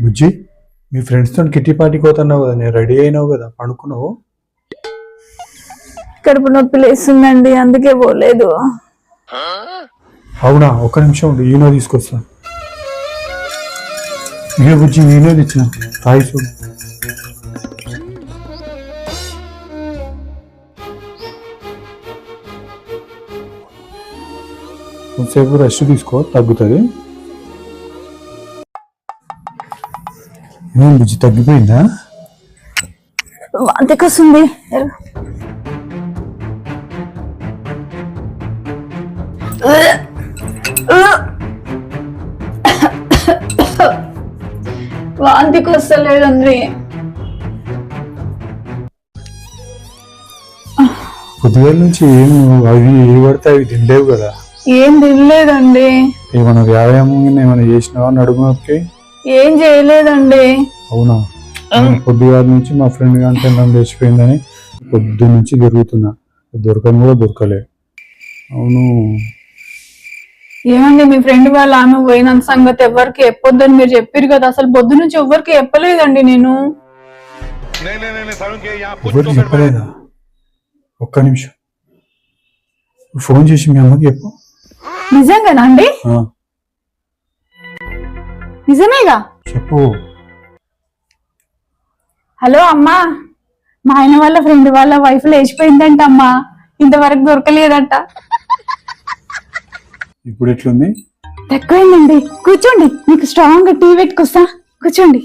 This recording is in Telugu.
బుజ్జి, మీ ఫ్రెండ్స్తో కిట్టి పార్టీకి పోతున్నావు కదా, నేను రెడీ అయినావు కదా, పడుకున్నావు? కడుపు నొప్పి లేస్తుందండి, అందుకే పోలేదు. అవునా, ఒక్క నిమిషం ఉండు, ఈనో తీసుకొస్తా. ఇక బుజ్జి, ఈనో తెచ్చిన తాయి చూడు. కొంతసేపు రెస్ట్ తీసుకో, తగ్గుతుంది. ఏం బుజ్జి, తగ్గిపోయిందా? వాంతికి వస్తుంది. వాంతికి వస్తలేదండి. పొద్దుగాల నుంచి ఏం అవి ఏ పడితే అవి తినలేవు కదా? ఏం తినలేదండి. ఏమైనా వ్యాయామం ఏమైనా చేసినావా నడుము నొప్పికి? ఏం చేయలేదండి. అవునా, పొద్దుగాల నుంచి మా ఫ్రెండ్ కంటే నన్ను లేచిపోయిందని పొద్దు నుంచి తిరుగుతున్నా, దొరకని కూడా దొరకలే. అవును, ఏమండి మీ ఫ్రెండ్ వాళ్ళ ఆమె పోయినంత సంగతి ఎవరికి చెప్పొద్దని మీరు చెప్పారు కదా, అసలు పొద్దు నుంచి ఎవరికి చెప్పలేదండి నేను. ఎవరికి చెప్పలేదా? ఒక్క నిమిషం ఫోన్ చేసి మీ అమ్మకి చెప్పు. నిజంగానా అండి? నిజమేగా, చెప్పు. హలో అమ్మా, మా ఆయన వాళ్ళ ఫ్రెండ్ వాళ్ళ వైఫ్ లేచిపోయిందంట అమ్మా, ఇంతవరకు దొరకలేదంట. ఇప్పుడు ఎట్లుంది? తక్కువైందండి, కూర్చోండి, మీకు స్ట్రాంగ్ టీ పెట్టుకొస్తా, కూర్చోండి.